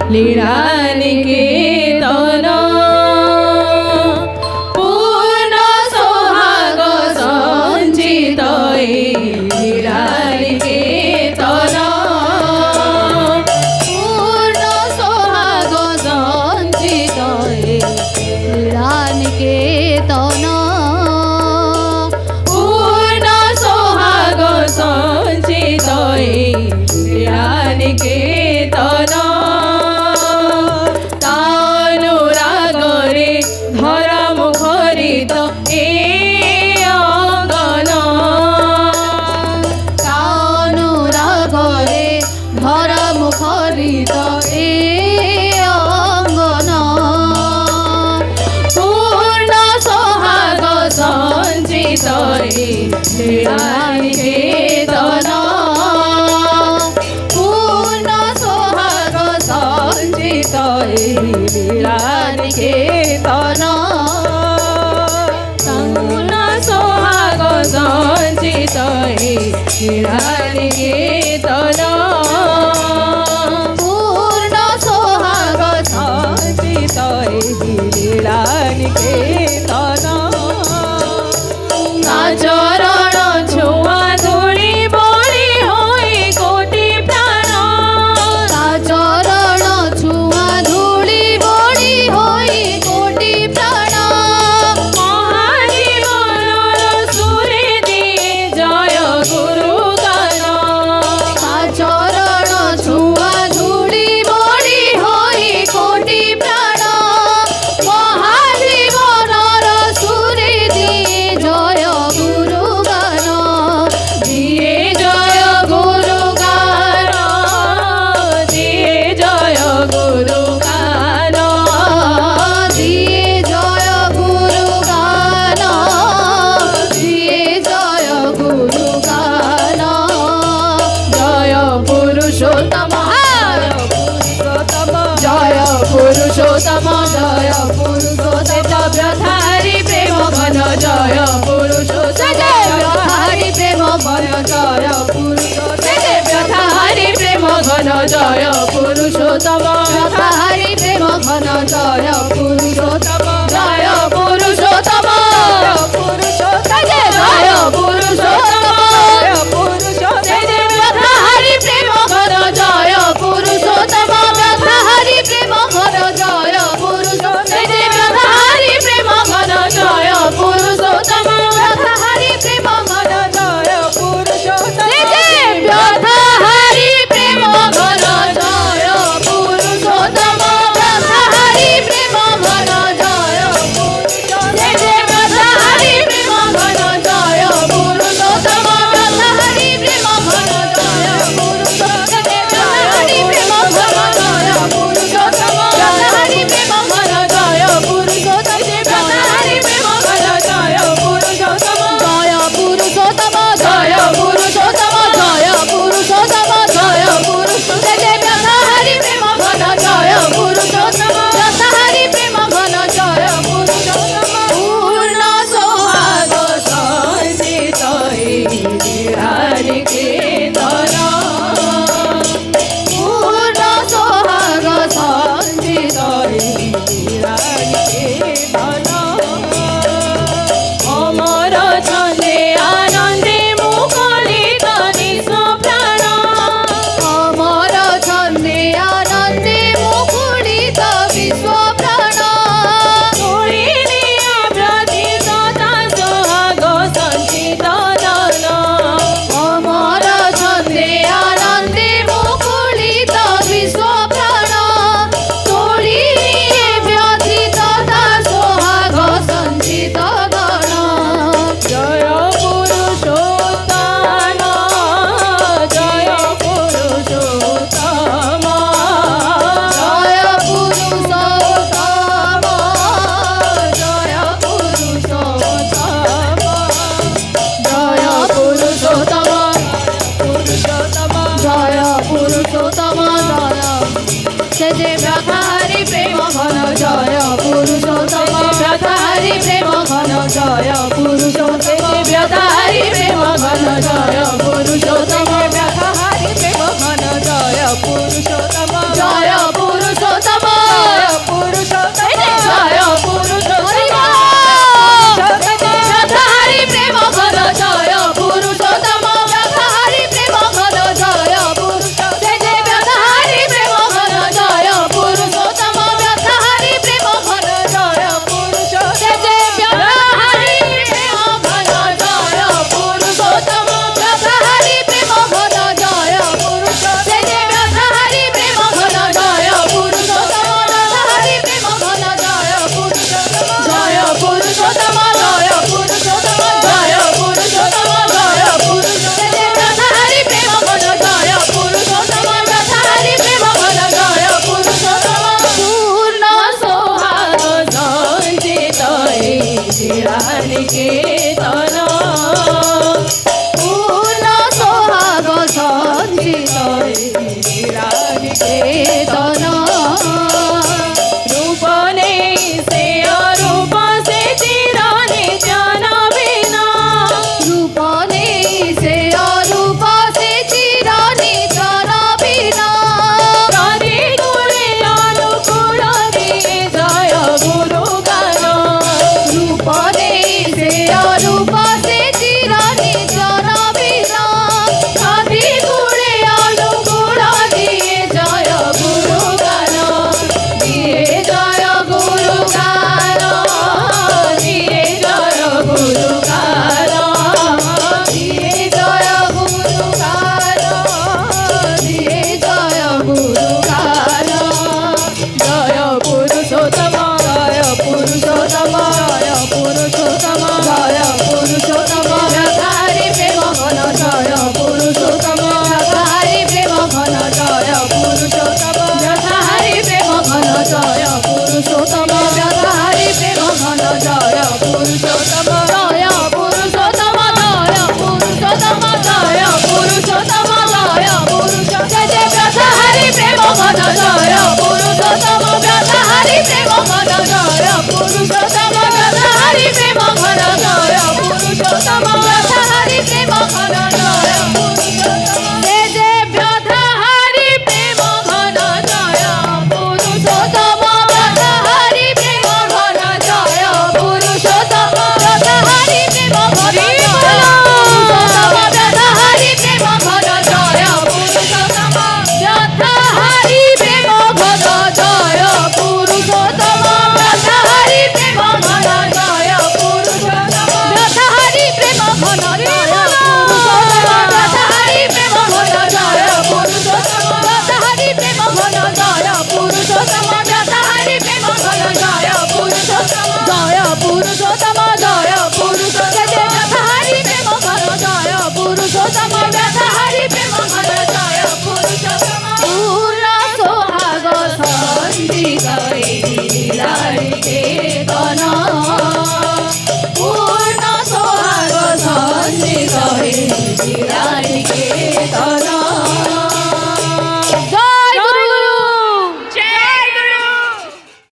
লীলা নিকেতন পূর্ণ সোহাগ সঞ্চিত এই লীলা নিকেতন পূর্ণ সোহাগ সঞ্চিত এই লীলা নিকেতন পূর্ণ সোহাগ সঞ্চিত এই লীলা নিকেতন তানুরাগরে ধরা মুখরিত এ অঙ্গন তানুরাগরে ধরা মুখরিত এ অঙ্গন পূর্ণ সোহাগ সঞ্চিত এই লীলা নিকেতন পূর্ণ সোহাগ সঞ্চিত এই লীলা নিকেতন পূর্ণ সোহাগ সঞ্চিত এই লীলা নিকেতন পূর্ণ সোহাগ সঞ্চিত এই লীলা নিকেতন চরণ ছোঁয়া ধরি বলি হই কোটি প্রাণ চরণ ছোঁয়া ধুলি বলি হই কোটি প্রাণ মহাজীবনর সুরে দিয়ে জয় গুরু গান চরণ ছোঁয়া ধুলি বলি হই কোটি প্রাণ মহাজীবনর সুরে দিয়ে জয় গুরু গান দিয়ে জয় গুরু গান দিয়ে জয় গুরু গান দিয়ে জয় গুরু গান দিয়ে জয় গুরু গান জয় পুরুষোত্তম জয় পুরুষোত্তম জয় পুরুষোত্তম ব্রধারি প্রেম ঘন জয় পুরুষোত্তম ব্রধারি প্রেম ঘন জয় পুরুষোত্তম ব্রধারি প্রেম ঘন জয় পুরুষোত্তম ব্রধারি প্রেম ঘন জয় পুরুষোত্তম জয় পুরুষোত্তম পুরুষোত্তম জয় পুরুষোত্তম ব্রধারি প্রেম ঘন জয় পুরুষোত্তম ব্রধারি প্রেম ঘন জয় পুরুষোত্তম ব্রধারি প্রেম ঘন জয় পুরুষোত্তম ব্রধারি প্রেম ঘন জয় পুরুষোত্তম ব্রধারি প্রেম ঘন জয় পুরুষোত্তম ব্রধারি প্রেম ঘন জয় ব্রধারি প্রেম ঘন জয় পুরুষোত্তম ব্রধারি প্রেম ঘন জয় পুরুষোত্তম ব্রধারি প্রেম ঘন জয় পুরুষোত্তম ব্রধারি প্রেম ঘন জয় পুরুষোত্তম ব্রধারি প্রেম ঘন জয় পুরুষোত্তম জয় পুরুষোত্তম জয় পুরুষোত্তম জয় পুরুষোত্তম জয় পুরুষোত্তম ব্রধারি প্রেম ঘন জয় পুরুষোত্তম ব্রধারি প্রেম ঘন জয় পুরুষোত্তম পূর্ণ সোহাগ সঞ্চিত এই লীলা নিকেতন পূর্ণ সোহাগ সঞ্চিত এই লীলা নিকেতন অমর ছন্দে আনন্দে মুখরিত নিঃস্ব প্রাণ অমর ছন্দে আনন্দে মুখরিত বিশ্ব প্রাণ ধরিলিয়া ব্রতিততা সোহাগ সঞ্চিত ধন অমর ছন্দে আনন্দে মুখরিত বিশ্ব প্রাণ ধরিলিয়ে ব্রতিততা সোহাগ সঞ্চিত ধন জয় পুরুষোত্তম জয় পুরুষোত্তম জয় পুরুষোত্তম জয় পুরুষোত্তম জয় পুরুষোত্তম জয় পুরুষোত্তম জয় সে যে ব্রধারি প্রেম ঘন জয় পুরুষোত্তম ব্রধারি প্রেম ঘন জয় পুরুষোত্তম ব্রধারি প্রেম ঘন জয় পুরুষোত্তম ব্রধারি প্রেম ঘন জয় পুরুষোত্তম জয় পুরুষ পুরুষোত্তম জয় পুরুষোত্তম ব্যথা হারি প্রেম করো জয় পুরুষোত্তম ব্যথা হারি